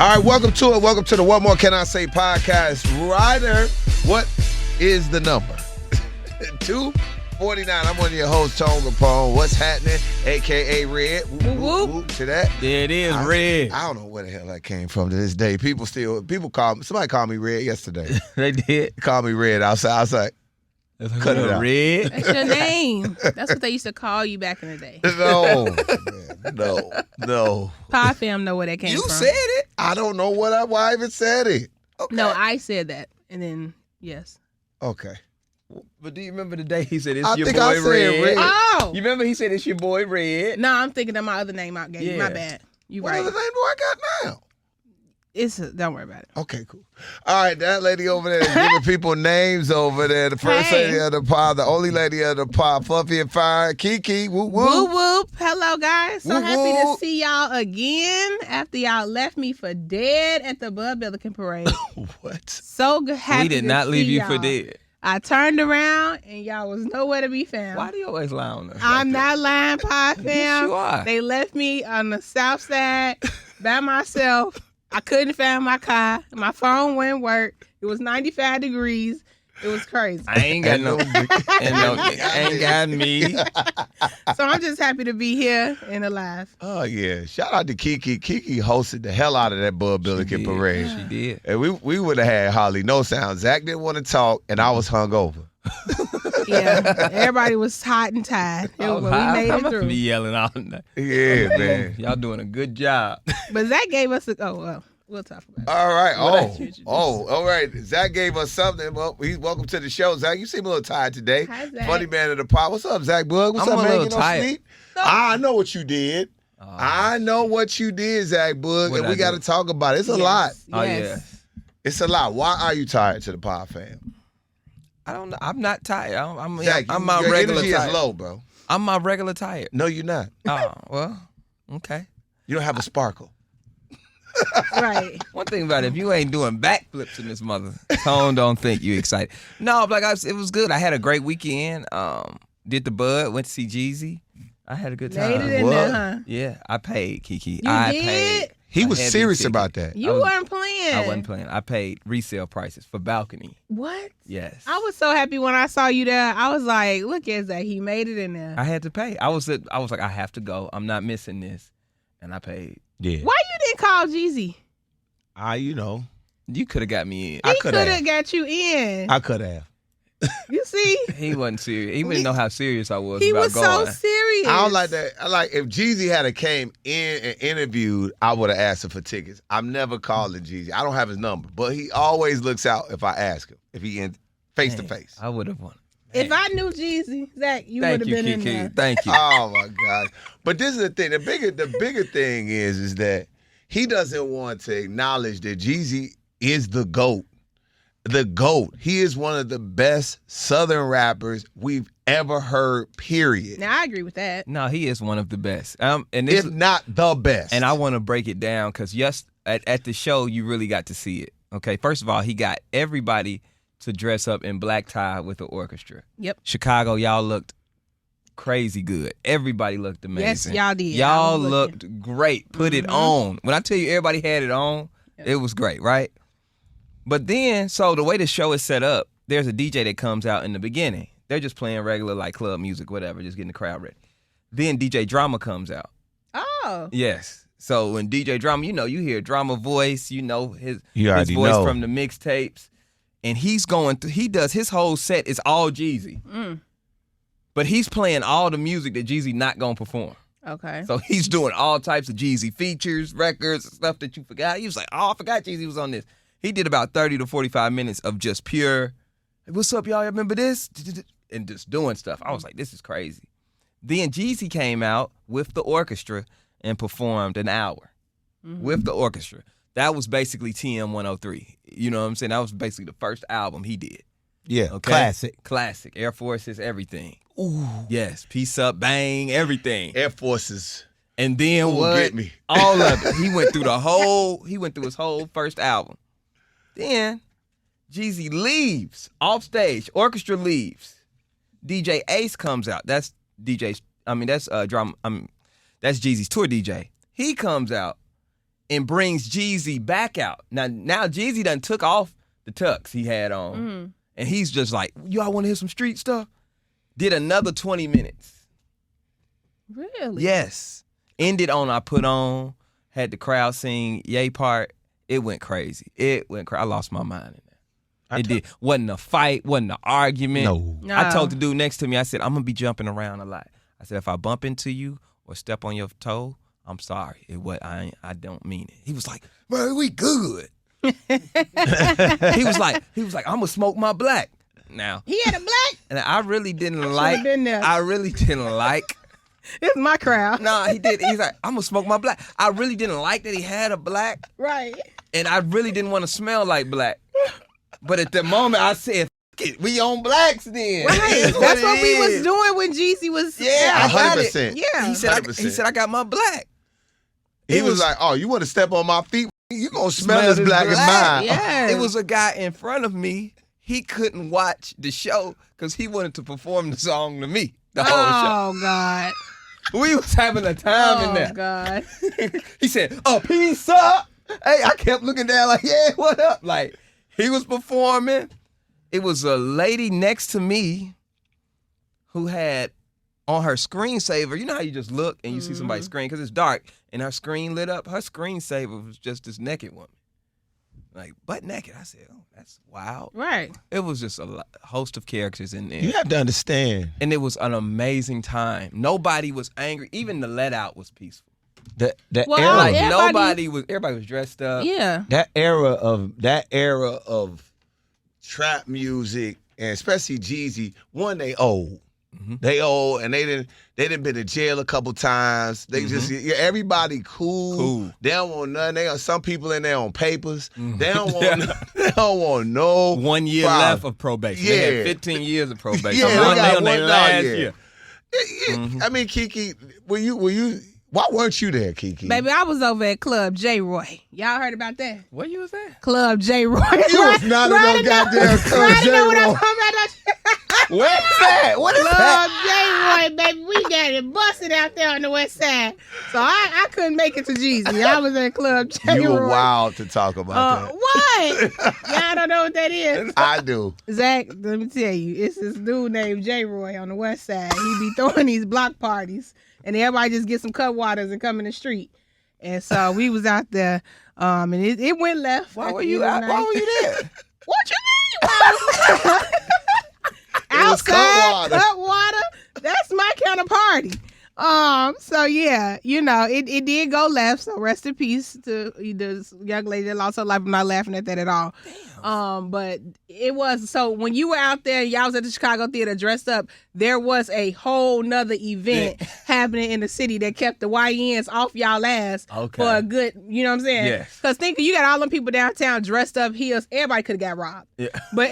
All right, welcome to it. Welcome to the What More Can I Say podcast. Ryder, what is the number? 249. I'm one of your hosts, Toni Kapone. What's happening? A.K.A. Red. Whoop, whoop, whoop. To that. There it is, Red. I don't know where the hell that came from to this day. Somebody called me Red yesterday. They did. Called me Red outside. I was like, cut it out. Red. That's your name. That's what they used to call you back in the day. No. Pie fam know where that came from. You said it. I don't know why I even said it. Okay. No, I said that. And then, yes. Okay. But do you remember the day he said, it's I your think boy I said Red. Oh! You remember he said, it's your boy Red? No, I'm thinking of my other name I gave you. My bad. You What right. other name do I got now? Don't worry about it. Okay, cool. All right, that lady over there is giving people names over there. The first lady of the pod, the only lady of the pod, Fluffy and Fire, KeKe, whoop, whoop. Whoop, whoop. Hello, guys. So Whoop, happy whoop. to see y'all again after y'all left me for dead at the Billiken parade. What? So happy We did not leave you for y'all. dead. I turned around and y'all was nowhere to be found. Why do you always lie on us? I'm like not lying, Pie fam. Yes, you are. They left me on the south side by myself. I couldn't find my car. My phone wouldn't work. It was 95 degrees. It was crazy. I ain't got ain't got me. So I'm just happy to be here and alive. Oh, yeah. Shout out to KeKe. KeKe hosted the hell out of that Billiken parade. She did. And we would have had Halle no sound. Zach didn't want to talk, and I was hungover. Yeah, everybody was hot and tired. We made I'm it through. be yelling all night. Yeah, man. Y'all doing a good job. But Zach gave us we'll talk about it. All right. What All right. Zach gave us something. Well, welcome to the show, Zach. You seem a little tired today. Hi, Zach. Funny man of the pod. What's up, Zach Boog? What's I'm up, a man? little You no tired. sleep? I know what you did. I know what you did, Zach Boog, What'd and we I got do? to talk about it. It's a lot. Oh, Yes. It's a lot. Why are you tired to the pod fam? I don't know. I'm not tired. Zach, I'm my your regular energy tired. is low, bro. I'm my regular tired. No, you're not. Oh, well, okay. You don't have a sparkle. Right. One thing about it, if you ain't doing backflips in this mother, Tone don't think you excited. No, like it was good. I had a great weekend. Did the Bud, went to see Jeezy. I had a good time. Made it in What? there, huh? Yeah, I paid, KeKe. You I did? paid. He a was heavy serious ticket. about that. You weren't playing. I wasn't playing. I paid resale prices for balcony. What? Yes. I was so happy when I saw you there. I was like, look at that. He made it in there. I had to pay. I was like, I have to go. I'm not missing this. And I paid. Yeah. Why you didn't call Jeezy? You could have got me in. He could have got you in. I could have. You see? He wasn't serious. He didn't know how serious I was He about was going. so serious. I don't like that. I like if Jeezy had came in and interviewed, I would have asked him for tickets. I'm never calling Jeezy. I don't have his number, but he always looks out if I ask him. If he in face to face. I would have won. If I knew Jeezy, Zach, you would Thank have you, been in KeKe. there. Thank you. Oh my God! But this is the thing. The bigger thing is that he doesn't want to acknowledge that Jeezy is the GOAT. The GOAT. He is one of the best Southern rappers we've ever heard, period. Now, I agree with that. No, he is one of the best. And this If not the best. and I want to break it down because at the show you really got to see it. Okay, first of all, he got everybody to dress up in black tie with the orchestra. Yep. Chicago, y'all looked crazy good. Everybody looked amazing. Yes, y'all did. Y'all I was looking. looked great. Put it on. When I tell you everybody had it on, it was great, right? But then, so the way the show is set up, there's a DJ that comes out in the beginning. They're just playing regular like club music, whatever, just getting the crowd ready. Then DJ Drama comes out. Oh. Yes. So when DJ Drama, you hear Drama voice, his You already voice know. from the mixtapes. And he's going through, he does, his whole set is all Jeezy. But he's playing all the music that Jeezy not going to perform. Okay. So he's doing all types of Jeezy features, records, stuff that you forgot. He was like, oh, I forgot Jeezy was on this. He did about 30 to 45 minutes of just pure, hey, what's up, y'all? Remember this? And just doing stuff. I was like, this is crazy. Then Jeezy came out with the orchestra and performed an hour with the orchestra. That was basically TM 103. You know what I'm saying? That was basically the first album he did. yeah, Okay? Classic. Air Forces, everything. Ooh. Yes. Peace Up, Bang, everything. Air Forces. And then Ooh, what? get me. All of it. He went through his whole first album. Then Jeezy leaves off stage. Orchestra leaves. DJ Ace comes out. That's Jeezy's tour DJ. He comes out and brings Jeezy back out. Now Jeezy done took off the tux he had on. And he's just like, y'all want to hear some street stuff? Did another 20 minutes. Really? Yes. Ended on I Put On, had the crowd sing Yay part. It went crazy. I lost my mind in that. It did. Wasn't a fight, wasn't an argument. No. I told the dude next to me, I said, I'm going to be jumping around a lot. I said, if I bump into you or step on your toe, I'm sorry. I don't mean it. He was like, bro, we good. he was like, I'm gonna smoke my black. Now He had a black? and I really didn't should've like. been there. I really didn't like. It's my crowd. No, he did. He's like, I'm gonna smoke my black. I really didn't like that he had a black, Right. and I really didn't want to smell like black. But at the moment, I said, F it, we on blacks then. Right. That's what we was doing when Jeezy was. Yeah, I got it. 100%. Yeah. He said, 100%. I got my black. He It was was- like, "Oh, you want to step on my feet? You gonna smell this this black as mine?" Yeah. It was a guy in front of me. He couldn't watch the show because he wanted to perform the song to me. The whole Oh, God. show. We was having a time in Oh, there. God. He said, peace up. Hey, I kept looking down like, yeah, what up? Like, he was performing. It was a lady next to me who had on her screensaver, you know how you just look and you see somebody's screen because it's dark and her screen lit up? Her screensaver was just this naked woman. Like, butt naked. I said, oh, that's wild. Right. It was just a host of characters in there. You have to understand. And it was an amazing time. Nobody was angry. Even the let out was peaceful. The Well, era, Like, everybody- everybody was dressed up. Yeah. that era of trap music, and especially Jeezy. One, they old. They old, and they didn't been to jail a couple times. They just everybody cool. They don't want nothing. They got some people in there on papers. They don't want. They don't want no 1 year problem. left of probation. They Yeah. had 15 years of probation. Yeah, they One got day on their one last year. year. I mean, KeKe, were you? Why weren't you there, KeKe? Baby, I was over at Club J. Roy. Y'all heard about that? Where you was at? Club J. Roy. You was not in no goddamn Club Right, J. know what I'm Roy. talking about? Where's that? What is that? Club J. Roy, baby. We got it busted out there on the west side. So I couldn't make it to Jeezy. I was at Club J. You Roy. were wild to talk about that. What? Y'all don't know what that is. I do. Zach, let me tell you, it's this dude named J. Roy on the west side. He be throwing these block parties, and everybody just get some cut waters and come in the street. And so we was out there, and it went left. Why at were the you end of out? the Why night. were you there? What you mean? was cut Outside, water. cut water. That's my kind of party. So yeah, it did go left. So rest in peace to the young lady that lost her life. I'm not laughing at that at all. But it was, so when you were out there, y'all was at the Chicago Theater dressed up, there was a whole nother event happening in the city that kept the YNs off y'all ass for a good, you know what I'm saying? Yes. Because you got all them people downtown dressed up heels, everybody could have got robbed. Yeah. But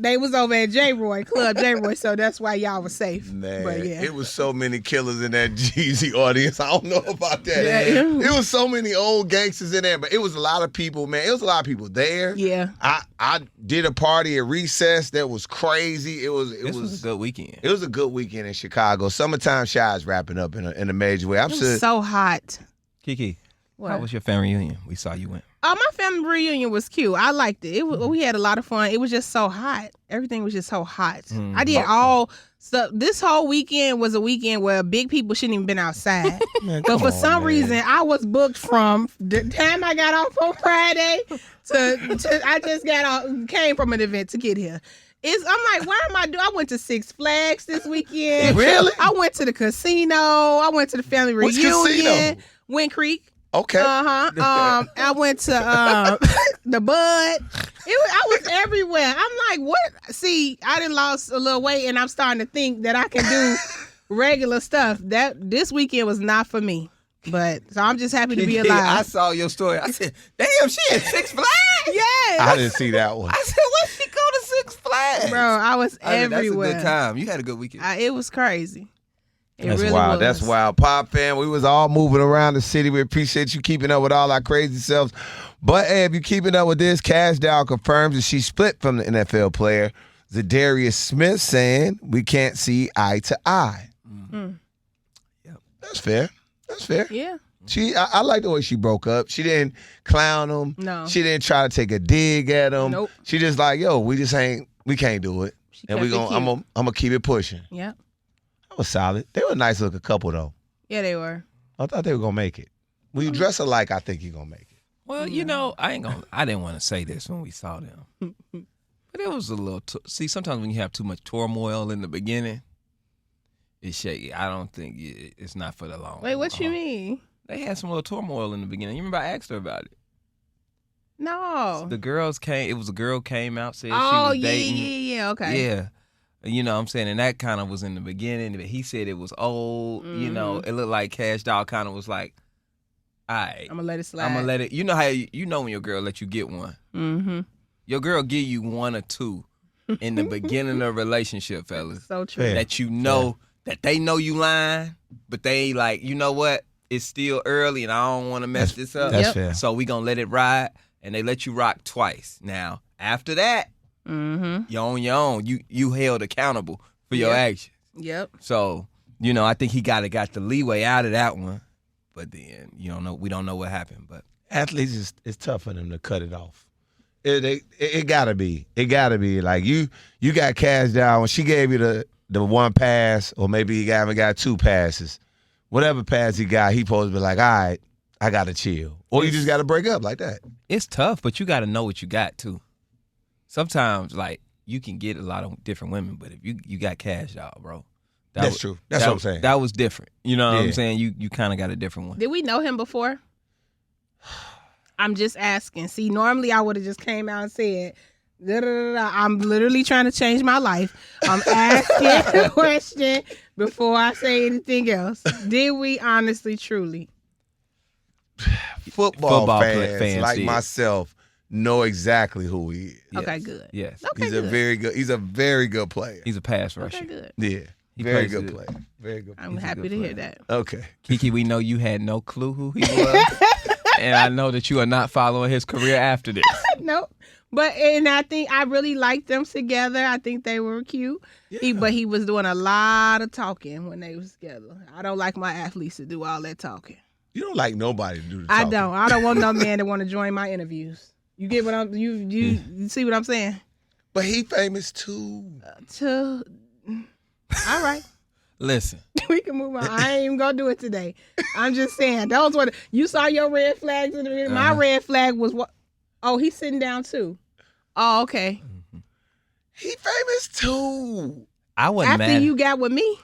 they was over at J. Roy, Club J. Roy, so that's why y'all was safe. Man, But yeah. it was so many killers in that Jeezy audience. I don't know about that. Yeah. It was so many old gangsters in there, but it was a lot of people, man. It was a lot of people there. Yeah. I did a party at Recess that was crazy. This was a good weekend. It was a good weekend in Chicago. Summertime Shy is wrapping up in a major way. I'm It sure. was so hot. KeKe, What? how was your family reunion? We saw you went. Oh, my family reunion was cute. I liked it. We had a lot of fun. It was just so hot. Everything was just so hot. I did all stuff. This whole weekend was a weekend where big people shouldn't even been outside. Man, But come for on, some man. reason, I was booked from the time I got off on Friday to I just came from an event to get here. I'm like, why am I went to Six Flags this weekend. Really? I went to the casino. I went to the family Which reunion. casino? Wind Creek. Okay. I went to the Bud. I was everywhere. I'm like, what? See, I done lost a little weight, and I'm starting to think that I can do regular stuff. This weekend was not for me. But so I'm just happy to be I alive. saw your story. I said, damn, she at Six Flags? Yes. I didn't see that one. I said, where she go to Six Flags? Bro, I was everywhere. That's a good time. You had a good weekend. It was crazy. It That's really wild. was. That's wild. Pop fam, we was all moving around the city. We appreciate you keeping up with all our crazy selves. But hey, if you're keeping up with this, Casha Doll confirms that she split from the NFL player Zadarius Smith, saying we can't see eye to eye. Mm. That's fair. That's fair. Yeah. I like the way she broke up. She didn't clown him. No. She didn't try to take a dig at him. Nope. She just like, yo, we can't do it. And I'm gonna keep it pushing. Yep. That was solid. They were a nice looking couple though. Yeah, they were. I thought they were gonna make it. When you dress alike, I think you're gonna make it. Well, I didn't want to say this when we saw them. But it was a little, see, sometimes when you have too much turmoil in the beginning, it's shaky. I don't think it's not for the long. Wait, what you mean? They had some little turmoil in the beginning. You remember I asked her about it? No. The girls came, it was a girl came out, said she Oh, was dating. yeah, okay. Yeah. You know what I'm saying? And that kind of was in the beginning. But he said it was old. You know, it looked like Cash Doll kind of was like, all right. I'm going to let it slide. I'm going to let it. You know how you know when your girl let you get one. Mm-hmm. Your girl give you one or two in the beginning of a relationship, fellas. So true. Fair. That you know, that they know you lying, but they ain't like, you know what? It's still early and I don't want to mess this up. That's fair. So we going to let it ride. And they let you rock twice. Now, after that, you're on your own. You held accountable for your actions. Yep. So, I think he got the leeway out of that one. But then, we don't know what happened. But Athletes, it's tough for them to cut it off. It gotta be. It gotta be. Like you got Cash Doll when she gave you the one pass, or maybe he haven't got two passes. Whatever pass he got, he supposed to be like, all right, I gotta chill. Or you just gotta break up like that. it's tough, but you got to know what you got, too. Sometimes, like, you can get a lot of different women, but if you got Cash Doll, bro. That's true. That's what I'm saying. That was different. You know what I'm saying? You kind of got a different one. Did we know him before? I'm just asking. See, normally I would have just came out and said, I'm literally trying to change my life. I'm asking a question before I say anything else. Did we honestly, truly? Football fans like did. myself know exactly who he is. Yes. Okay, good. Yes. Okay, He's good. a very good player. He's a pass rusher. Okay, good. Yeah. He Very plays good good. player. Very good player. I'm happy to hear that. Okay. KeKe, we know you had no clue who he was. And I know that you are not following his career after this. Nope. And I think I really liked them together. I think they were cute. Yeah. But he was doing a lot of talking when they was together. I don't like my athletes to do all that talking. You don't like nobody to do the I talking. don't. I don't want no man to want to join my interviews. You get what I'm you see what I'm saying? But he famous too. All right. Listen. We can move on. I ain't even gonna do it today. I'm just saying. Those were you saw your red flags in the video. My red flag was what? Oh, he's sitting down too. Oh, okay. He famous too. I wasn't After mad. you got with me,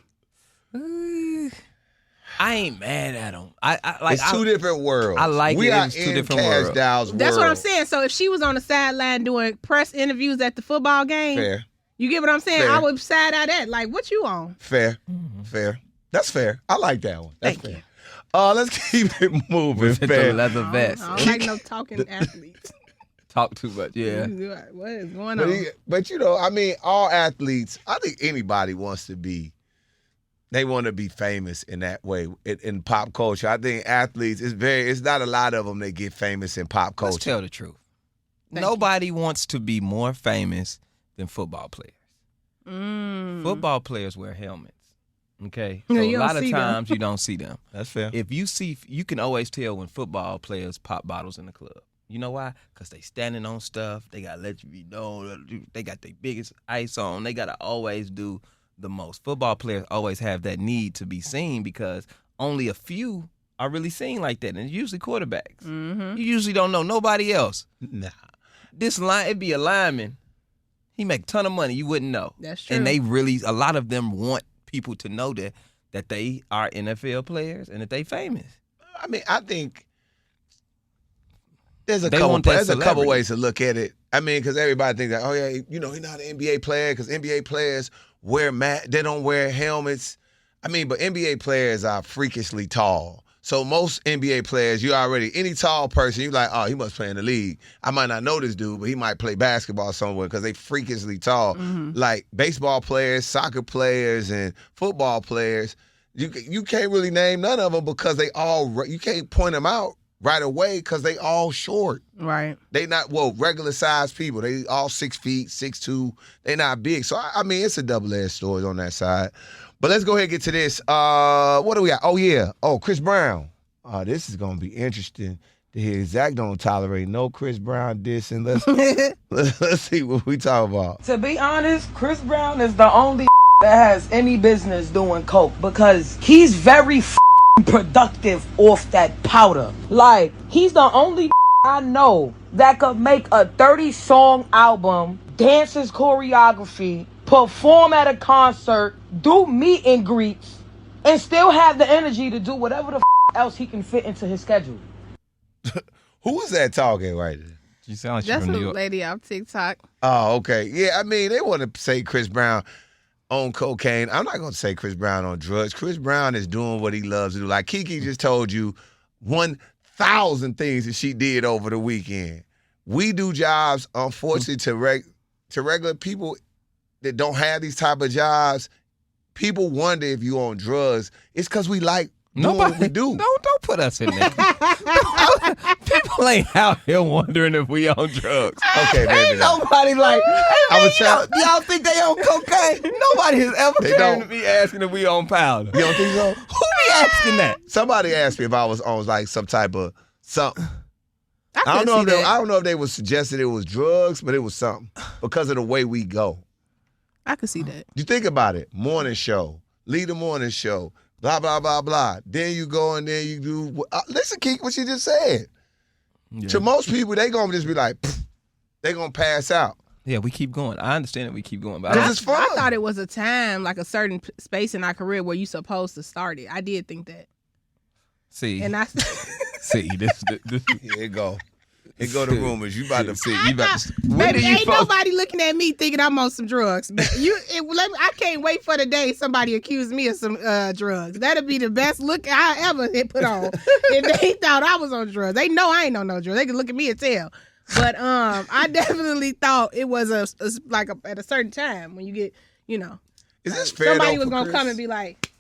I ain't mad at him. I like It's two different worlds. I like we it. are It's two in different Cash worlds. Doll's that's what I'm world. saying. So if she was on the sideline doing press interviews at the football game, Fair. you get what I'm saying? Fair. I would side out that. Like, what you on? Fair. Fair. That's fair. I like that one. That's Thank fair. Let's keep it moving. with the Fair. leather vest. I don't like no talking athletes. Talk too much. Yeah. What is going on? But I mean, all athletes, I think anybody wants to be, they want to be famous in that way in pop culture. I think athletes, it's not a lot of them that get famous in pop culture. Let's tell the truth. Thank Nobody wants to be more famous than football players. Football players wear helmets. Okay? So Yeah, a you don't lot of see them. times you don't see them. That's fair. If you can always tell when football players pop bottles in the club. You know why? Because they standing on stuff. They got to let you be known. They got their biggest ice on. They got to always do the most. Football players always have that need to be seen because only a few are really seen like that. And it's usually quarterbacks. You usually don't know nobody else. Nah. It'd be a lineman. He make a ton of money. You wouldn't know. That's true. And a lot of them want people to know that they are NFL players and that they famous. I mean, I think there's a They couple want that there's a couple celebrity. ways to look at it. I mean, because everybody thinks that, oh yeah, he's not an NBA player because NBA players they don't wear helmets. I mean, but NBA players are freakishly tall. So most NBA players, any tall person, you're like, oh, he must play in the league. I might not know this dude, but he might play basketball somewhere because they freakishly tall. Like baseball players, soccer players, and football players, you can't really name none of them because you can't point them out right away because they all short. Right. They not, regular sized people. They all 6 feet, 6'2". They not big. So, I mean, it's a double-edged sword on that side. But let's go ahead and get to this. What do we got? Oh, yeah. Oh, Chris Brown. this is gonna be interesting to hear. Zach don't tolerate no Chris Brown diss, and let's see what we talk about. To be honest, Chris Brown is the only that has any business doing coke because he's very productive off that powder. Like, he's the only I know that could make a 30-song album, dance his choreography, perform at a concert, do meet and greets, and still have the energy to do whatever the else he can fit into his schedule. Who is that talking right there? You sound like That's you're from a New York. lady off TikTok. Oh, okay. Yeah, I mean, they want to say Chris Brown on cocaine. I'm not going to say Chris Brown on drugs. Chris Brown is doing what he loves to do. Like KeKe just told you 1,000 things that she did over the weekend. We do jobs, unfortunately, to regular people that don't have these type of jobs. People wonder if you on drugs. It's because we like doing what we do. Don't put us in there. People ain't out here wondering if we on drugs. Okay, maybe Ain't not. nobody like, I was y'all think they on cocaine? Nobody has ever They came don't. to me asking if we on powder. You don't think so? Who be asking that? Somebody asked me if I was on like some type of something. I I don't don't know if they was suggesting it was drugs, but it was something because of the way we go. I could see that. You think about it. Morning show, lead the morning show, blah blah blah blah. Then you go and then you do. Listen, KeKe, what she just said. Yeah. To most people, they gonna just be like, pfft, they gonna pass out. Yeah, we keep going. I understand that we keep going, but Because it's fun. I thought it was a time, like a certain space in our career where you supposed to start it. I did think that. see, And I see, this. Here it go. Here go the rumors. You about to See, you about to. When Baby, do you ain't nobody looking at me thinking I'm on some drugs. But I can't wait for the day somebody accused me of some drugs. That'll be the best look I ever put on. If they thought I was on drugs, they know I ain't on no drugs. They can look at me and tell. But I definitely thought it was at a certain time when you get, Is this fair? somebody though, was for gonna Chris? come and be like,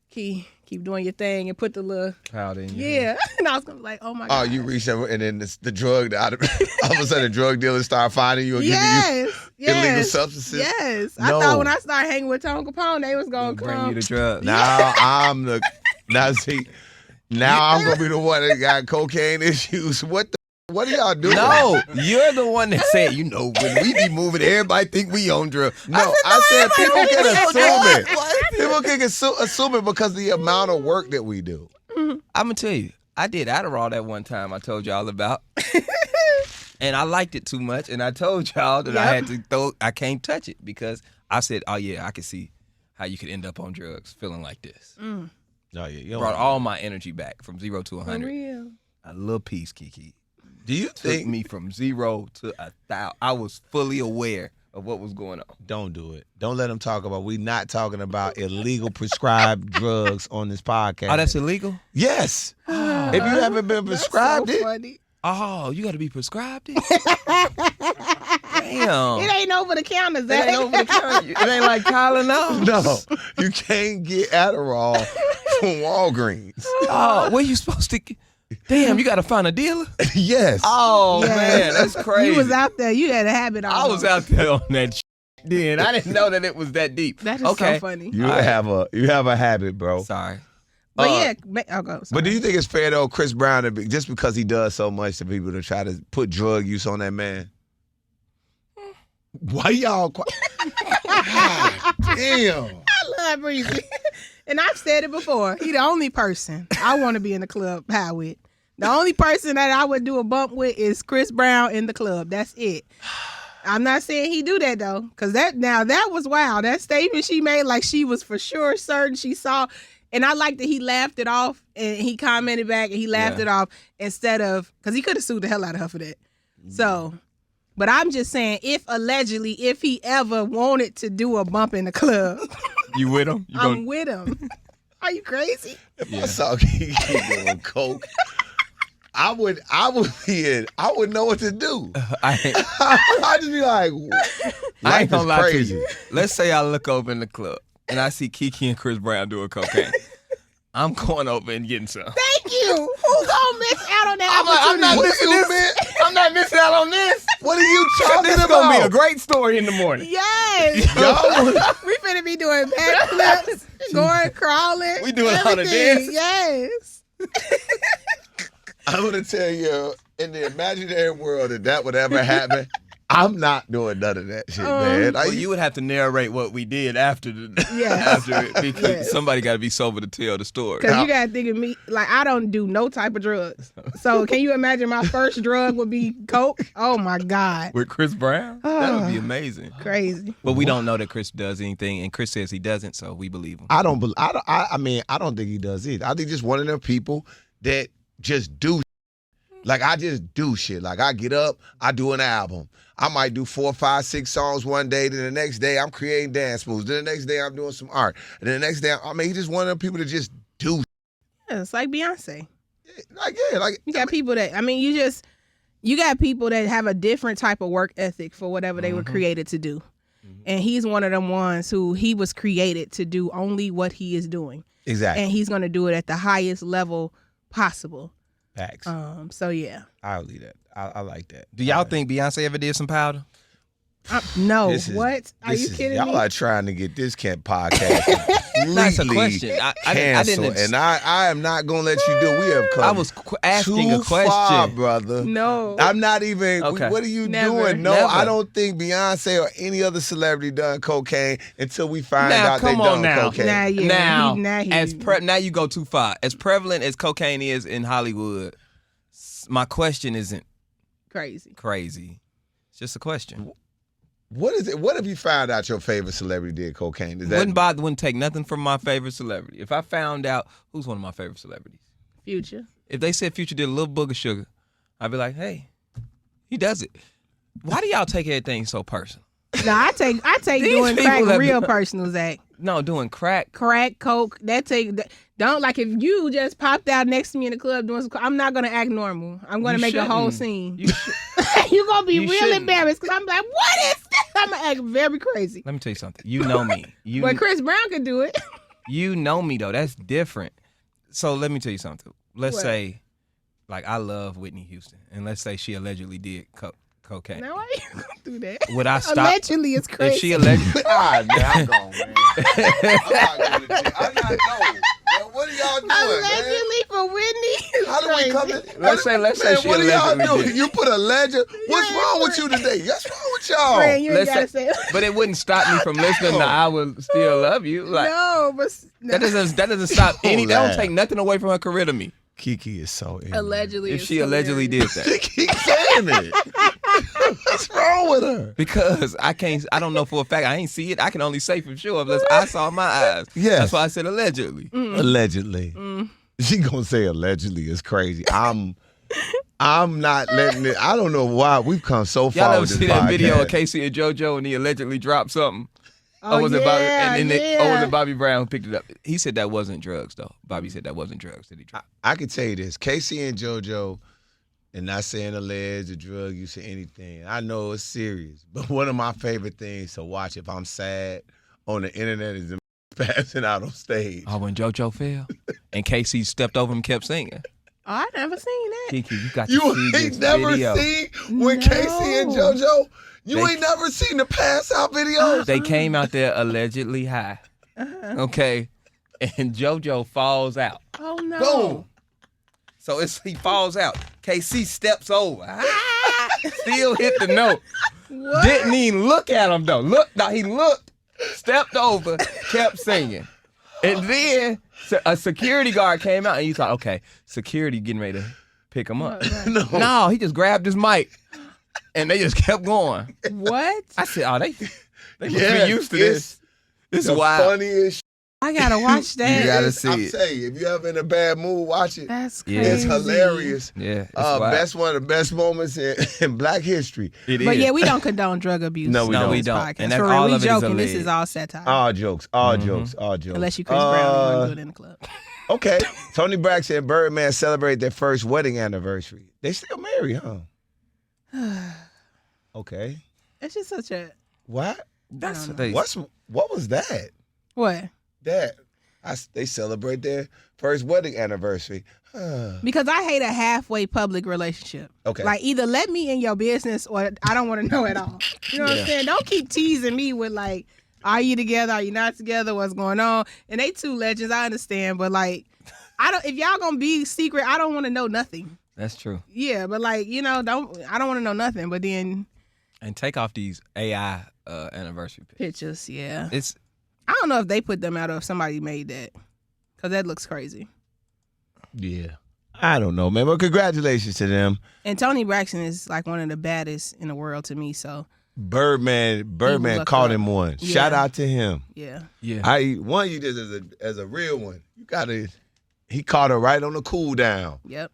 keep doing your thing and put the little Powder in your yeah. And I was gonna be like, oh my god. Oh, you reach over and then the drug, all of a sudden, the drug dealers start finding you and giving you illegal substances. Yes. No. I thought when I started hanging with Toni Kapone, they was gonna bring come. you the drugs. Now I'm the now I'm gonna be the one that got cocaine issues. What are y'all doing? No, you're the one that said, when we be moving, everybody think we on drugs. No, I said people can assume it. What? People can assume it because of the amount of work that we do. I'm gonna tell you, I did Adderall that one time I told y'all about. And I liked it too much, and I told y'all that I had to I can't touch it because I said, oh yeah, I can see how you could end up on drugs feeling like this. Oh yeah, you Brought all my energy back from 0 to 100. For real. A little piece, KeKe. Do you Took think? me from 0 to 1,000. I was fully aware of what was going on. Don't do it. Don't let them talk about. We're not talking about illegal prescribed drugs on this podcast. Oh, that's illegal? Yes. If you haven't been prescribed That's so it, funny. Oh, you got to be prescribed it? Damn. It ain't over the counter, It Zach. ain't over the counter. It ain't like Tylenol. no, you can't get Adderall from Walgreens. Oh, where you supposed to get? Damn, you got to find a dealer? Yes. Oh, Yes. man, that's crazy. You was out there. You had a habit on. I was out there on that then. I didn't know that it was that deep. That is okay. so funny. You have a habit, bro. Sorry. But I'll go. But do you think it's fair though, Chris Brown, just because he does so much to people to try to put drug use on that man? Why y'all? God, damn. I love Breezy. And I've said it before. He the only person I want to be in the club high with. The only person that I would do a bump with is Chris Brown in the club. That's it. I'm not saying he do that though, because that was wild. That statement she made, like she was for sure certain she saw. And I like that he laughed it off and he commented back and he laughed it off instead of, because he could have sued the hell out of her for that. So, but I'm just saying, if he ever wanted to do a bump in the club, You with him? I'm with him. Are you crazy? If I saw KeKe doing coke, I would know what to do. I'd just be like, I ain't gonna lie crazy. to you. Let's say I look over in the club and I see KeKe and Chris Brown doing cocaine. I'm going over and getting some. Thank you. Who gonna miss out on that I'm not opportunity? missing this. I'm not missing out on this. What are you talking This is about? gonna be a great story in the morning. Yes. Y'all- We finna be doing backflips, going crawling. We doing all the everything. dances. Yes. I'm gonna tell you, in the imaginary world, that would ever happen. I'm not doing none of that shit, man. Well, you would have to narrate what we did after Yes. after it because somebody got to be sober to tell the story. Because you got to think of me, like, I don't do no type of drugs. So can you imagine my first drug would be coke? Oh, my God. With Chris Brown? That would be amazing. Crazy. But we don't know that Chris does anything, and Chris says he doesn't, so we believe him. I don't think he does either. I think just one of them people that just do. Like, I just do shit. Like, I get up, I do an album. I might do 4, 5, 6 songs one day. Then the next day, I'm creating dance moves. Then the next day, I'm doing some art. And then the next day, he's just one of them people that just do. Yeah, it's like Beyonce. Like You got people that, you got people that have a different type of work ethic for whatever they were created to do. And he's one of them ones who he was created to do only what he is doing. Exactly. And he's going to do it at the highest level possible. Facts. So yeah. I'll leave that. I like that. Do y'all think Beyonce ever did some powder? No. This is- What? Are you kidding y'all me? are trying to get this podcast That's a completely question. I canceled, didn't. and I am not gonna let you do. We have come. I was asking too a question. far, brother. No. I'm not even. Okay. What are you Never. doing? No, Never. I don't think Beyonce or any other celebrity done cocaine until we find Now, out they come on done now. cocaine. Nah, yeah. Now, now you go too far. As prevalent as cocaine is in Hollywood, my question isn't crazy. It's just a question. What is it? What if you found out your favorite celebrity did cocaine? Is that Wouldn't take nothing from my favorite celebrity. If I found out who's one of my favorite celebrities, Future. if they said Future did a little book of sugar, I'd be like, hey, he does it. Why do y'all take everything so personal? No, I take These doing crack people have- real personal, Zach. No, doing crack. Crack, coke, don't, like, if you just popped out next to me in the club doing some, I'm not gonna act normal. I'm gonna You make a whole shouldn't. scene. You You're gonna be You real shouldn't. embarrassed because I'm like, what is this? I'm gonna act very crazy. Let me tell you something. You know me. But Chris Brown could do it. You know me though. That's different. So let me tell you something. Let's What? say, like, I love Whitney Houston, and let's say she allegedly did cocaine. Now why you gonna do that? Would I stop? Allegedly, it's If crazy. she allegedly, I'm gone, man. I'm not going to jail. I'm not going. What are y'all doing, man? Allegedly for Whitney. How do we come in? Let's say she what are y'all allegedly doing? did. You put a legend. What's Yeah, wrong with right. you today? What's wrong with y'all? Friend, you ain't Let's gotta say- say it. but it wouldn't stop me from listening to I Will Still Love You. Like, No, but that doesn't stop any. That laugh. don't take nothing away from her career to me. KeKe is so ignorant. allegedly. If it's she allegedly hilarious. did that. Keep saying it. What's wrong with her? Because I don't know for a fact. I ain't see it. I can only say for sure unless I saw my eyes. Yes. That's why I said allegedly. Allegedly. She gonna say allegedly is crazy. I'm not letting it. I don't know why we've come so far. Y'all ever with this see that video of podcast. Casey and JoJo and he allegedly dropped something? Oh, was yeah, it Bobby? And then yeah. or was it Bobby Brown who picked it up? He said that wasn't drugs though. Bobby said that wasn't drugs that he dropped. I can tell you this: Casey and JoJo, and not saying alleged or drug use or anything. I know it's serious, but one of my favorite things to watch if I'm sad on the internet is them passing out on stage. Oh, when JoJo fell and Casey stepped over him and kept singing. Oh, I never seen that. KeKe, you got to You see this ain't never video. seen when No. Casey and JoJo. You They- ain't never seen the pass out videos. They came out there allegedly high. Okay. And JoJo falls out. Oh no. Boom. So he falls out. KC steps over. Still hit the note. What? Didn't even look at him though. He looked, stepped over, kept singing. And then a security guard came out and you thought, okay, security getting ready to pick him up. No, he just grabbed his mic and they just kept going. What? I said, oh, they must Yes, be used to this. This is The wild. funniest. I gotta watch that. You gotta It's- see I'm it. saying, if you ever in a bad mood, watch it. That's Yeah. crazy. It's hilarious. Yeah, it's wild. One of the best moments in Black history. It is. But yeah, we don't condone drug abuse. No, we on don't. this We don't. podcast. And that's For real, all we of it is joking. This alleged. is all satire. All jokes, all jokes, all jokes. Unless you Chris Brown, you want to do it in the club. Okay. Toni Braxton and Birdman celebrate their first wedding anniversary. They still married, huh? Okay. It's just such a What? That's I don't what What was that? what? They celebrate their first wedding anniversary. Because I hate a halfway public relationship. Okay. Like either let me in your business or I don't want to know at all. You know what I'm saying? Don't keep teasing me with like, are you together? Are you not together? What's going on? And they two legends, I understand, but like, If y'all gonna be secret, I don't want to know nothing. That's true. Yeah, but like, I don't want to know nothing. But then And take off these AI anniversary pictures. pictures, yeah. It's I don't know if they put them out or if somebody made that, because that looks crazy. Yeah. I don't know, man. But congratulations to them. And Toni Braxton is like one of the baddest in the world to me. So Birdman look caught up. him one. Yeah. Shout out to him. yeah, yeah. You did as a real one. He caught her right on the cool down. yep.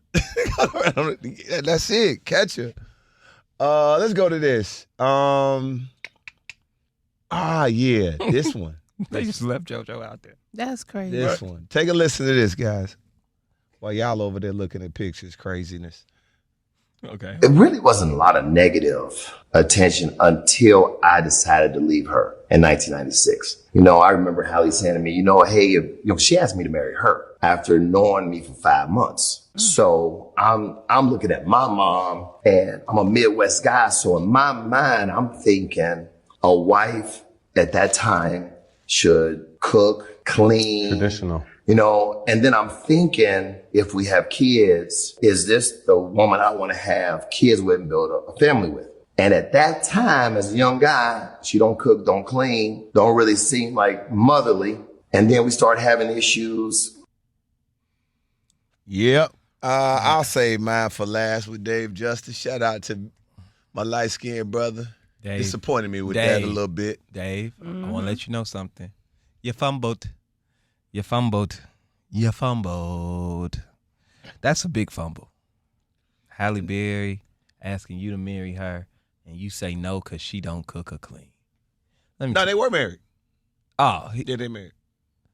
That's it. Catch her. Let's go to this. This one. They just left JoJo out there. That's crazy. This one. Take a listen to this, guys. While y'all over there looking at pictures, craziness. Okay. It really wasn't a lot of negative attention until I decided to leave her in 1996. I remember Halle saying to me, hey, she asked me to marry her after knowing me for 5 months. So I'm looking at my mom, and I'm a Midwest guy. So in my mind, I'm thinking a wife at that time should cook, clean. Traditional. And then I'm thinking, if we have kids, is this the woman I want to have kids with and build a family with? And at that time, as a young guy, she don't cook, don't clean, don't really seem like motherly. And then we start having issues. Yep. I'll save mine for last with Dave Justice. Shout out to my light-skinned brother. Dave. Disappointed me with that a Dave. little bit. Dave, I want to let you know something. You fumbled. You fumbled. You fumbled. That's a big fumble. Halle Berry asking you to marry her, and you say no because she don't cook or clean. No, they were married. Oh, Yeah, they married.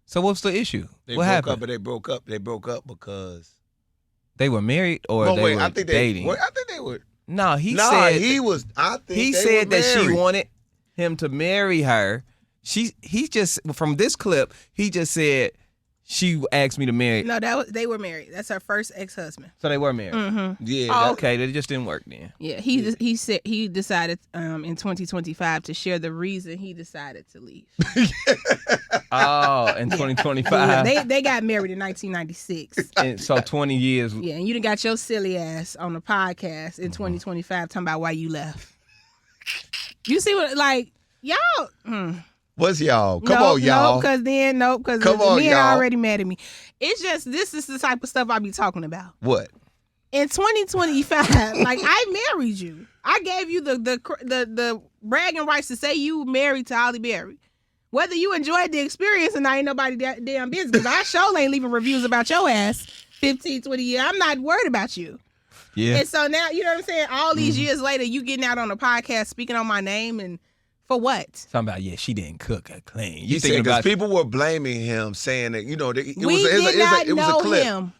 so what's the issue? They What broke happened? up, but they broke up. They broke up because. They were married or they were dating? I think they were. No, he Nah, said he was. I think he they said were that she married. wanted him to marry her. He just from this clip, he just said she asked me to marry. No, they were married. That's her first ex-husband. So they were married. Mm-hmm. Yeah. Oh, okay. That just didn't work then. Yeah, he said he decided in 2025 to share the reason he decided to leave. Oh, in 2025. Yeah, they got married in 1996. And so 20 years. Yeah, and you done got your silly ass on the podcast in 2025 talking about why you left. You see what, like, y'all. What's y'all? Come on, y'all. Because then, because Come on, men y'all. are already mad at me. It's just, this is the type of stuff I be talking about. What? In 2025, like, I married you. I gave you the bragging rights to say you married to Halle Berry. Whether you enjoyed the experience or not, ain't nobody damn business. Because I sure ain't leaving reviews about your ass 15, 20 years. I'm not worried about you. Yeah. And so now, you know what I'm saying? All these years later, you getting out on a podcast speaking on my name, and for what? Talking about, she didn't cook or clean. You thinking because about people were blaming him, saying that it We did not know a clip. him.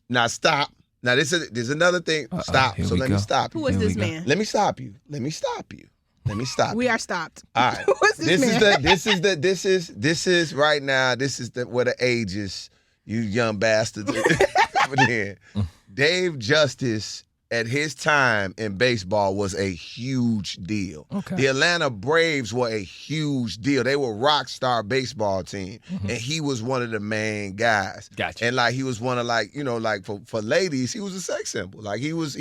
Now stop. Now there's another thing. Stop. here So we let go. me stop you. Who is Here this we go. man? Let me stop you. Let me stop you. We are stopped. All right. What's this man? This is right now. This is where the ages, you young bastards. Coming in. Dave Justice at his time in baseball was a huge deal. Okay. The Atlanta Braves were a huge deal. They were rock star baseball team, and he was one of the main guys. Gotcha. And like he was one of for ladies, he was a sex symbol. Like he was.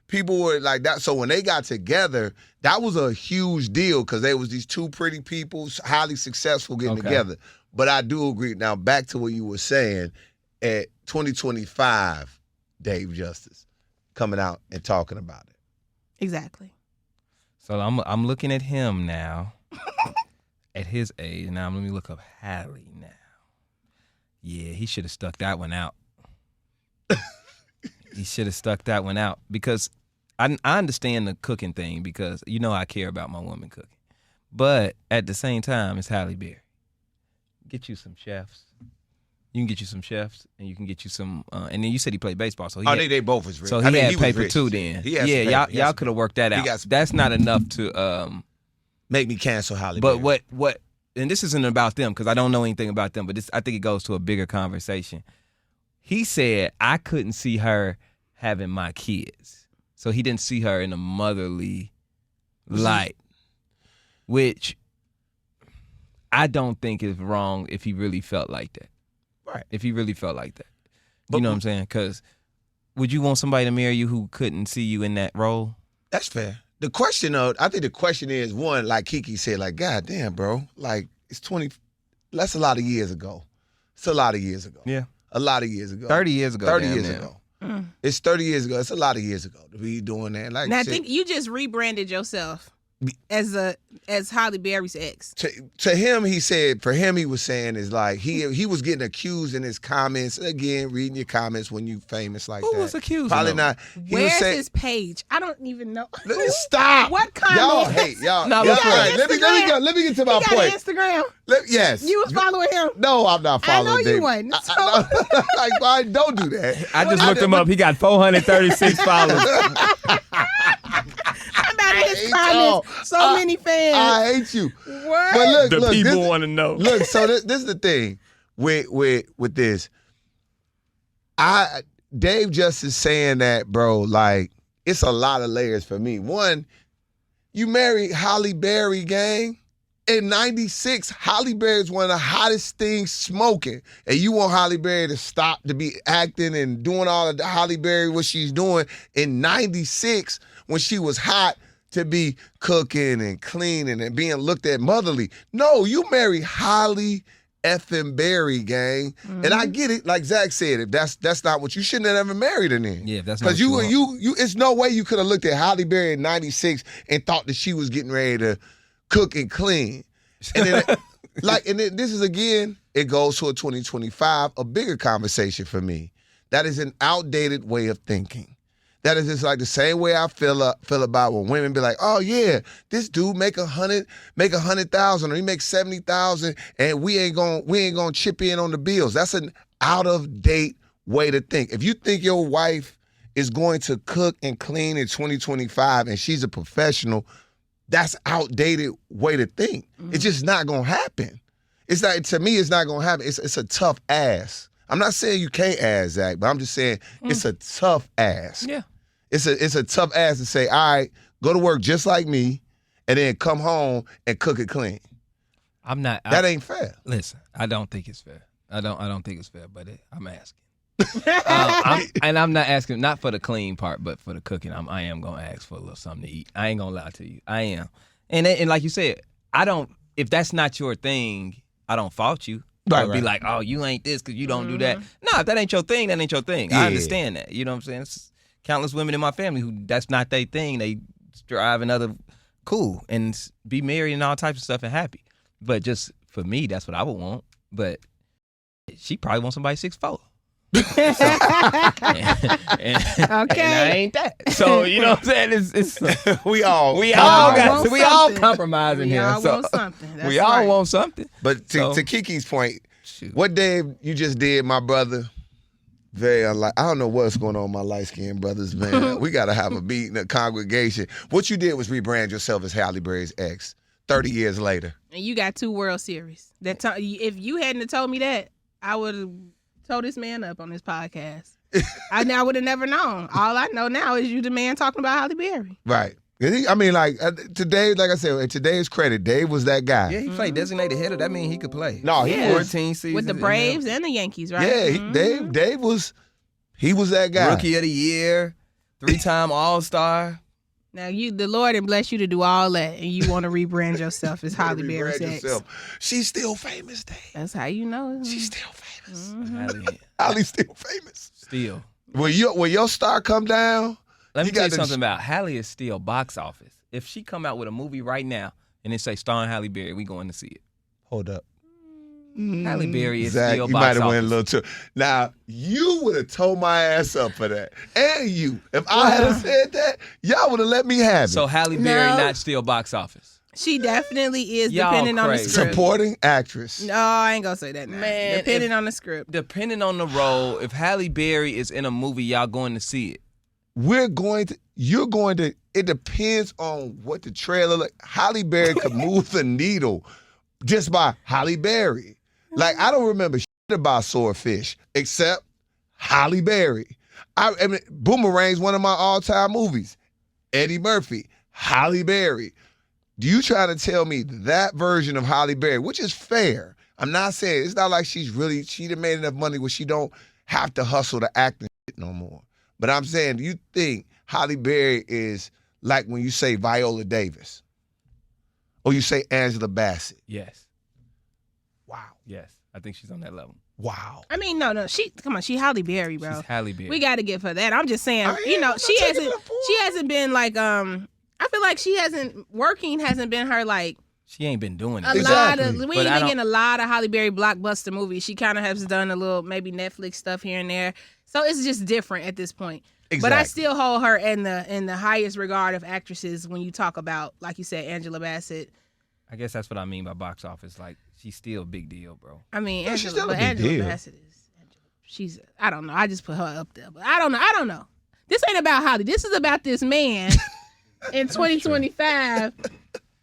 People were like that. So when they got together, that was a huge deal because they was these two pretty people, highly successful getting together. But I do agree. Now back to what you were saying, at 2025, Dave Justice coming out and talking about it. Exactly. So I'm looking at him now, at his age. Now let me look up Halle now. Yeah, he should have stuck that one out. He should have stuck that one out because I understand the cooking thing because I care about my woman cooking, but at the same time, it's Halle Berry. Get you some chefs. You can get you some chefs, and you can get you some. And then you said he played baseball, so they both was rich. So he had was paper rich. too. Then He had some paper. y'all could have worked that out. That's not enough to make me cancel Halle But Berry. what? And this isn't about them because I don't know anything about them. But I think it goes to a bigger conversation. He said I couldn't see her having my kids, so he didn't see her in a motherly light, which I don't think is wrong if he really felt like that. Right. If he really felt like that. You know what I'm saying? Because would you want somebody to marry you who couldn't see you in that role? That's fair. The question, though, I think the question is, one, like KeKe said, like, God damn, bro. Like, it's 20, that's a lot of years ago. It's a lot of years ago. Yeah. A lot of years ago. 30 years ago. 30 damn years near. ago. It's 30 years ago. It's a lot of years ago to be doing that. Like, Now I shit. think you just rebranded yourself as Halle Berry's ex. To him, he said, for him, he was saying is like, he was getting accused in his comments. Again, reading your comments when you famous like Who that. was accused? Probably not. He was Where's saying, his page? I don't even know. Stop. What comment? Y'all hate. Y'all. Nah, y'all look, right. Let me go. Let me get to my He got point. an Instagram. Yes. You was following him. No, I'm not I know following you Dave. wasn't. So. Like, why don't do that? I just looked him up. He got 436 followers. I'm out of his hate comments. y'all. So many fans. I hate you. What? But look, The look, people this- want to know. Look, so this is the thing with this. Dave just is saying that, bro, like, it's a lot of layers for me. One, you married Halle Berry, gang. In 96, Halle Berry is one of the hottest things smoking. And you want Halle Berry to stop to be acting and doing all of the Halle Berry, what she's doing in 96 when she was hot, to be cooking and cleaning and being looked at motherly. No, you marry Halle effing Berry, gang. And I get it, like Zach said, if that's not what you shouldn't have ever married her then. Yeah, if that's not Because what you want. you it's no way you could have looked at Halle Berry in 96 and thought that she was getting ready to cook and clean. And then and then this is again, it goes to a 2025, a bigger conversation for me. That is an outdated way of thinking. That is just like the same way I feel about when women be like, oh yeah, this dude make 100,000, or he makes 70,000, and we ain't gonna chip in on the bills. That's an out of date way to think. If you think your wife is going to cook and clean in 2025 and she's a professional, that's outdated way to think. It's just not gonna happen. It's not, to me, it's not gonna happen. It's a tough ass. I'm not saying you can't ask, Zach, but I'm just saying it's a tough ass. Yeah. It's a tough ass to say, all right, go to work just like me, and then come home and cook it clean. That ain't fair. Listen, I don't think it's fair. I don't think it's fair, but I'm asking. I'm not asking, not for the clean part, but for the cooking. I am gonna ask for a little something to eat. I ain't gonna lie to you. I am, and like you said, I don't. If that's not your thing, I don't fault you. Right, Be right. like, oh, you ain't this because you don't do that. No, if that ain't your thing, that ain't your thing. Yeah. I understand that. You know what I'm saying? It's countless women in my family who that's not their thing. They strive and other cool and be married and all types of stuff and happy. But just for me, that's what I would want. But she probably wants somebody 6'4". and I ain't that. So you know what I'm saying? It's we all compromise in We here. all So want something. That's we all right. want something. But So- to Kiki's point, Shoot. what Dave you just did, my brother, very unlike. I don't know what's going on with my light-skinned brothers, man. We got to have a meeting, a congregation. What you did was rebrand yourself as Halle Berry's ex 30 years later. And you got 2 World Series. If you hadn't have told me that, I would have told this man up on this podcast. I would have never known. All I know now is you the man talking about Halle Berry. Right. I mean, like, today, like I said, in today's credit, Dave was that guy. Yeah, he played designated hitter. That means he could play. No, he Yeah. was. 14 seasons With the in Braves and the Yankees, right? Yeah, Mhm. Dave was that guy. Rookie of the year, 3-time All-Star. Now the Lord and bless you to do all that, and you want to rebrand yourself as Halle Berry's Rebrand ex. yourself. She's still famous, Dave. That's how you know. She's still famous. Halle, Holly's still famous. Still. When your star come down, Let me you tell you got to- something about Halle is still box office. If she come out with a movie right now and it say starring Halle Berry, we going to see it. Hold up. Halle Berry is Zach, still you box might have office. went a little too. Now, you would have told my ass up for that. And you. If I had said that, y'all would have let me have it. So Halle Berry No. not still box office. She definitely is, Y'all depending on the crazy. script. Supporting actress. No, I ain't gonna say that now. Man, Depending if- on the script. Depending on the role, if Halle Berry is in a movie, y'all going to see it. You're going to, it depends on what the trailer like. Halle Berry could move the needle just by Halle Berry. Like, I don't remember shit about Swordfish except Halle Berry. I mean, Boomerang's one of my all-time movies. Eddie Murphy, Halle Berry. Do you try to tell me that version of Halle Berry, which is fair? I'm not saying, it's not like she done made enough money where she don't have to hustle to act and shit no more. But I'm saying, do you think Halle Berry is like when you say Viola Davis? Or you say Angela Bassett? Yes. Wow. Yes. I think she's on that level. Wow. I mean, no, she Halle Berry, bro. She's Halle Berry. We got to give her that. I'm just saying, I'm not she taking it for hasn't been like I feel like she hasn't been her like She ain't been doing it. a lot of. We But ain't I been don't- getting a lot of Halle Berry blockbuster movies. She kind of has done a little maybe Netflix stuff here and there. So it's just different at this point. But I Exactly. still hold her in the highest regard of actresses when you talk about, like you said, Angela Bassett. I guess that's what I mean by box office. Like, she's still a big deal, bro. I mean, Yeah, she's still a big Angela deal. Bassett she's I don't know. I just put her up there, but I don't know. This ain't about Holly. This is about this man in 2025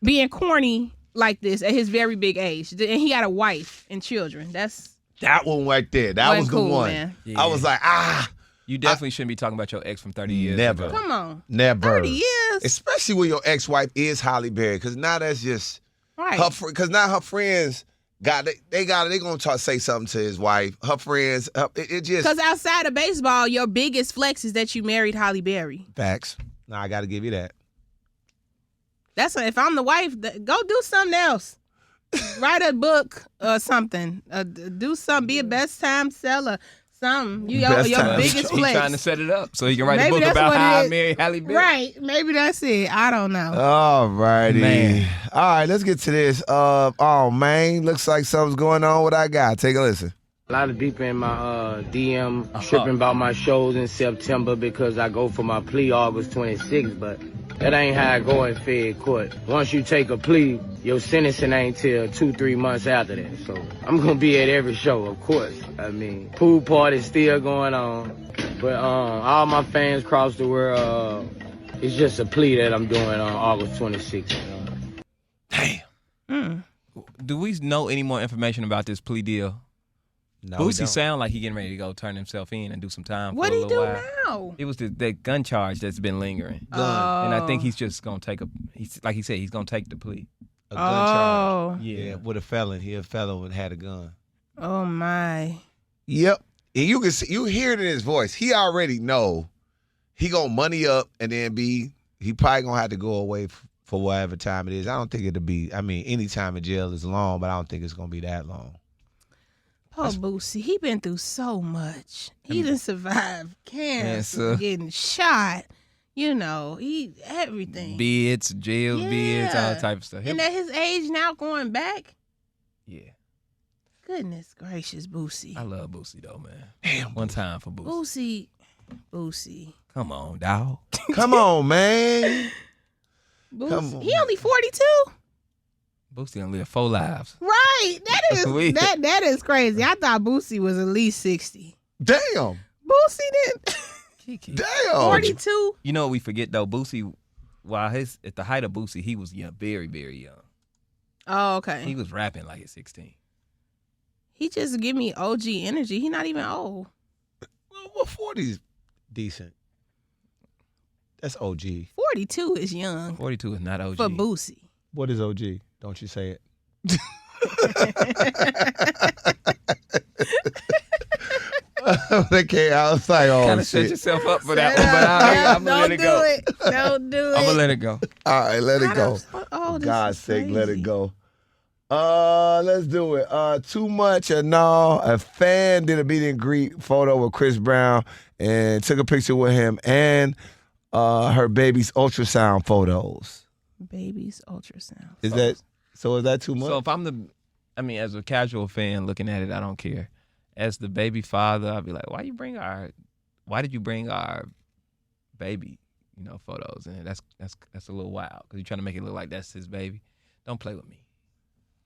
being corny like this at his very big age, and he got a wife and children. That's That one right there. That Wasn't was the cool, one. man. Yeah. I was like, You definitely shouldn't be talking about your ex from 30 years Never. ago. come on, never. 30 years, Especially when your ex-wife is Halle Berry, because now that's just right? because now her friends they gonna say something to his wife. Her friends, it just Because outside of baseball, your biggest flex is that you married Halle Berry. facts. Now I got to give you that. That's if I'm the wife, go do something else. Write a book or something. Do something. Be a best time seller. Something. Your Best your time biggest He's flex. trying to set it up so he can write Maybe a book that's about what how it I is. married Halle Berry. Right. Maybe that's it. I don't know. All righty. Man. All right, let's get to this. Oh man, looks like something's going on. What I got? Take a listen. A lot of people in my DM tripping about my shows in September because I go for my plea August 26th, but that ain't how I go in Fed court. Once you take a plea, your sentencing ain't till 2-3 months after that. So I'm gonna be at every show, of course. I mean, pool party's still going on, but all my fans across the world, it's just a plea that I'm doing on August 26th. Damn. Do we know any more information about this plea deal? No, Boosie sound like he getting ready to go turn himself in and do some time What for a he little do while. now? It was that gun charge that's been lingering. Oh. And I think he's just going to take like he said, he's going to take the plea. A gun charge. Oh. Yeah, with a felon. He a felon and had a gun. Oh my. Yep. And you can see, you hear it in his voice. He already know he gonna money up and then he probably gonna have to go away for whatever time it is. I don't think it'll be. I mean, any time in jail is long, but I don't think it's gonna be that long. Poor Boosie. He been through so much. He done survived cancer, Cancer. getting shot. You know, everything. Bids, jail bids, all Yeah. type of stuff. And at his age now going back. Yeah. Goodness gracious, Boosie. I love Boosie, though, man. Damn. One time for Boosie. Boosie. Come on, dawg. Come on, man. Boosie. Come on. He only 42? Boosie gonna live 4 lives. Right. That is We- that is crazy. I thought Boosie was at least 60. Damn. Boosie didn't. KeKe. Damn. 42? You know what we forget, though? Boosie, while at the height of Boosie, he was young, very, very young. Oh, He okay. was rapping like at 16. He just give me OG energy. He not even old. Well, 40's decent. That's OG. 42 is young 42 is not OG. for Boosie. What is OG? Don't you say it. Okay, I was like, oh Kind of set shit. yourself up for that one, but I'm gonna let it go. Don't do it. I'm gonna let it go. All right, let it go. Oh, For this God's is sake, let it crazy. go. Let's do it. Too much or no? A fan did a meet and greet photo with Chris Brown and took a picture with him and her baby's ultrasound photos. Baby's ultrasound. Is that too much? So if I'm as a casual fan looking at it, I don't care. As the baby father, I'd be like, why did you bring our baby, photos? And that's a little wild because you're trying to make it look like that's his baby. Don't play with me.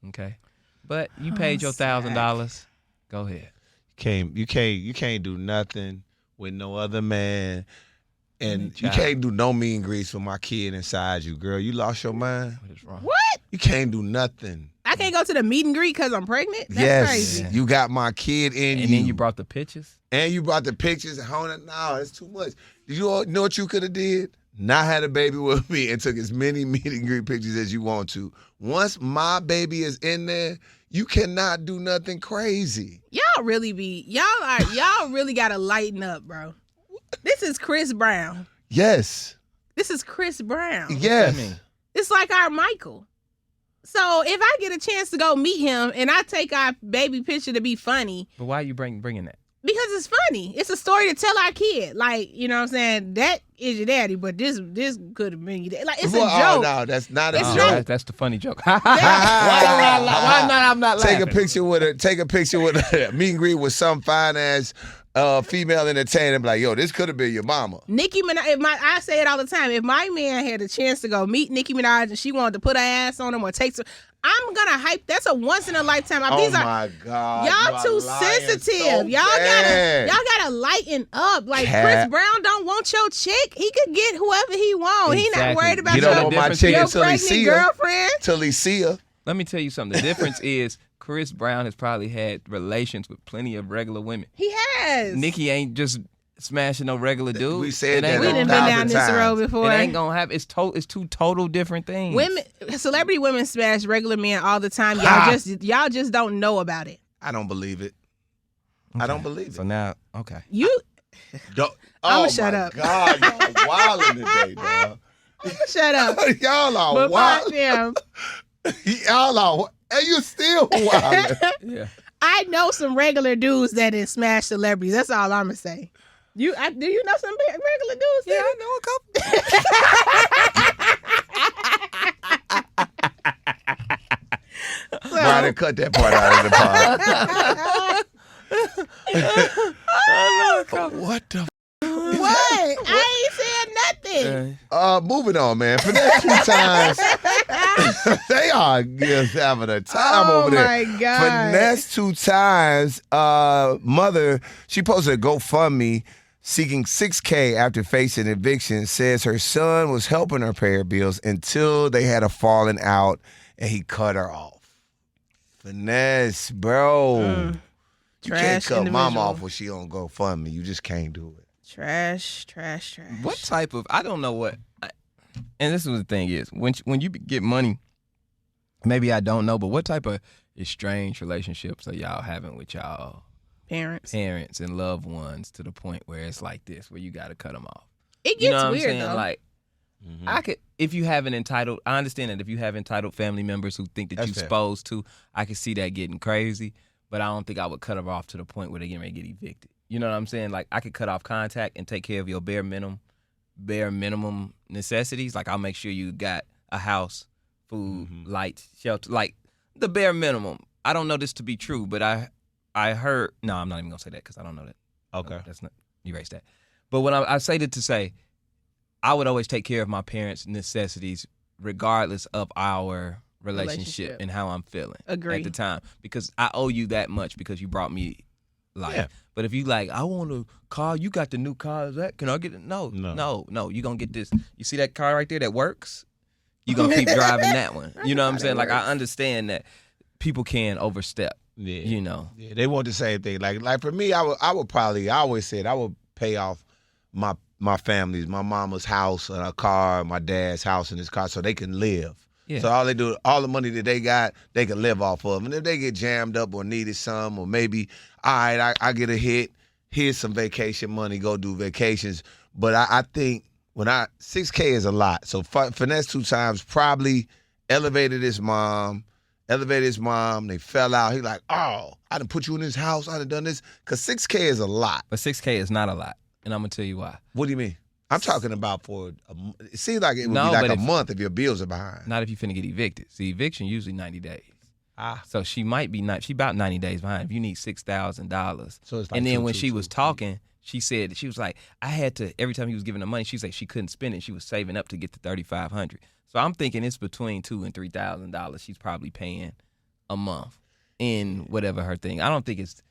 Okay? But you paid your $1,000. Go ahead. You can't do nothing with no other man. And you Child. can't do no mean greets with my kid inside you, girl. You lost your mind. What is wrong? What? You can't do nothing. I can't go to the meet and greet because I'm pregnant? That's yes, crazy. you got my kid in you. And then you brought the pictures? And you brought the pictures and holding it. No, it's too much. Did you know what you could have did? not had a baby with me, and took as many meet and greet pictures as you want to. Once my baby is in there, you cannot do nothing crazy. Y'all really gotta lighten up, bro. This is Chris Brown. Yes. This is Chris Brown. Yes. It's like our Michael. So if I get a chance to go meet him and I take our baby picture to be funny. But why are you bringing that? Because it's funny. It's a story to tell our kid. Like, you know what I'm saying? That is your daddy, but this could have been your daddy. Like, it's a joke. Oh, no, that's not a joke. That's the funny joke. Why not? I'm not laughing. Take a picture with a meet and greet with some fine ass female entertainer. Be like, yo, this could have been your mama. Nicki Minaj. I say it all the time. If my man had a chance to go meet Nicki Minaj and she wanted to put her ass on him or take some, I'm gonna hype. That's a once in a lifetime. My God, y'all too sensitive. Y'all gotta lighten up. Like Chris Brown don't want your chick. He could get whoever he want. Exactly. He not worried about you don't want my chick your until he see her. girlfriend. Till he see her. Let me tell you something. The difference is Chris Brown has probably had relations with plenty of regular women. He has. Nicki ain't just smashing no regular dude. We said that. We done been down this road before. It ain't gonna happen. It's two total different things. Celebrity women smash regular men all the time. Y'all just don't know about it. I don't believe it. Okay. I don't believe it. So now, okay. I'ma shut up. God, y'all wilding today, dog. Shut up. Y'all are wild. Y'all are. And you still wild. Yeah. I know some regular dudes that is smash celebrities. That's all I'm gonna say. Do you know some regular dudes? Yeah, I know a couple. Brian, cut that part out of the pod. What the? What? I ain't saying nothing. Moving on, man. For that 2 times, they are just having a time over there. Oh my God. Finesse 2 times. Mother, she posted a GoFundMe seeking $6,000 after facing eviction. Says her son was helping her pay her bills until they had a falling out and he cut her off. Finesse, bro. You can't cut mom off when she on GoFundMe. You just can't do it. Trash. What type of? I don't know what. And this is the thing is when you get money, maybe I don't know, but what type of estranged relationships are y'all having with y'all parents and loved ones to the point where it's like this, where you got to cut them off? It gets you know what weird I'm saying? though. Like, I could, if you have an entitled, I understand that if you have entitled family members who think that you're supposed to, I could see that getting crazy, but I don't think I would cut them off to the point where they're getting ready to get evicted. You know what I'm saying? Like, I could cut off contact and take care of your bare minimum necessities. Like, I'll make sure you got a house, food, lights, shelter, like the bare minimum. I don't know this to be true, but I heard. No, I'm not even gonna say that because I don't know that. Okay, that's not, erase that. But when I say that to say, I would always take care of my parents' necessities regardless of our relationship and how I'm feeling at the time, because I owe you that much because you brought me life. Yeah. But if you like, I want a car, you got the new car, can I get it? No, you gonna get this. You see that car right there that works? You gonna keep driving that one. You know what I'm saying? Like, I understand that people can overstep. Yeah. You know. Yeah, they want the same thing. Like for me, I would probably, I always said I would pay off my family's, my mama's house and a car, my dad's house and his car, so they can live. Yeah. So all they do, all the money that they got, they can live off of. And if they get jammed up or needed some, or maybe, all right, I get a hit, here's some vacation money, go do vacations. But I think $6,000 is a lot. So Finesse 2 times probably elevated his mom. They fell out. He like, oh, I done put you in this house. I done done this. Because $6,000 is a lot. But $6,000 is not a lot. And I'm going to tell you why. What do you mean? I'm talking about it seems like it would be like a month if your bills are behind. Not if you finna get evicted. See, eviction usually 90 days. So she about 90 days behind. If you need $6,000. So it's like and then when she was talking, she said, she was like, I had to, every time he was giving her money, she's like, she couldn't spend it. She was saving up to get to $3,500. So I'm thinking it's between $2,000 and $3,000 she's probably paying a month in whatever her thing. I don't think it's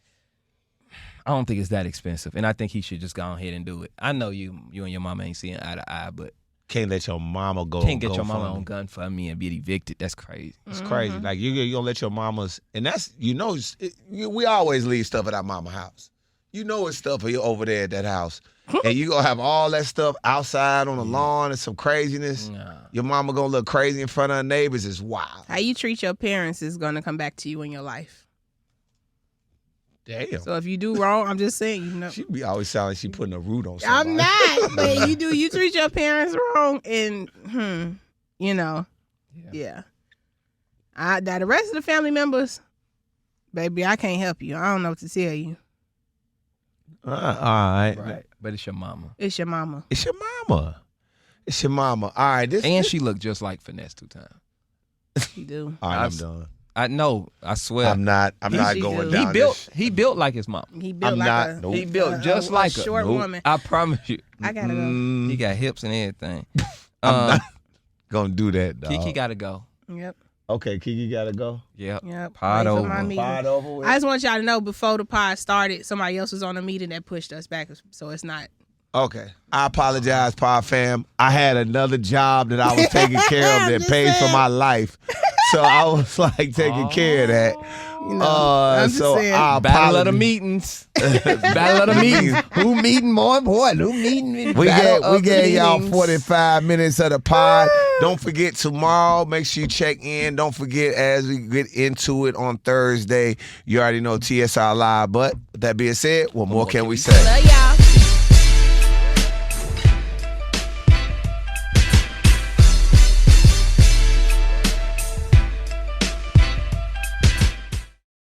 that expensive, and I think he should just go ahead and do it. I know you and your mama ain't seeing eye to eye, but can't let your mama go. Can't get your mama on gun for me and be evicted. That's crazy. It's crazy. Like you gonna let your mamas, and that's we always leave stuff at our mama house. You know it's stuff over there at that house. And you gonna have all that stuff outside on the lawn and some craziness. Nah. Your mama gonna look crazy in front of her neighbors. Is wild. How you treat your parents is gonna come back to you in your life. Damn. So if you do wrong, I'm just saying, you know. She be always sounding like she putting a root on somebody. I'm not, but you treat your parents wrong, and you know, yeah. Now the rest of the family members, baby, I can't help you. I don't know what to tell you. All right. Right. But it's your mama. It's your mama. It's your mama. It's your mama. All right. And she looked just like Finesse 2 times. She do. All right, I'm done. I know. I swear. I'm not She going do. down. He built like his mama. He built I'm like not- a nope. He built just a like her. short Nope. woman. I promise you. I gotta go. He got hips and everything. I'm not gonna do that, dog. KeKe gotta go. Yep. Okay, KeKe gotta go. Yep. Wait Pod for over. my meeting. Pod over with. I just want y'all to know before the pod started, somebody else was on a meeting that pushed us back, so it's not. Okay. I apologize, Pod fam. I had another job that I was taking care of I'm that just paid for saying. my life. So I was like taking care of that. You know, I'm just so saying. I Battle of the apologize. meetings. Battle of the meetings. Who meeting more important? Who meeting? We Battle of the gave y'all meetings. 45 minutes of the pod. Don't forget tomorrow. Make sure you check in. Don't forget as we get into it on Thursday. You already know TSR Live. But with that being said, what more can we say? Love y'all.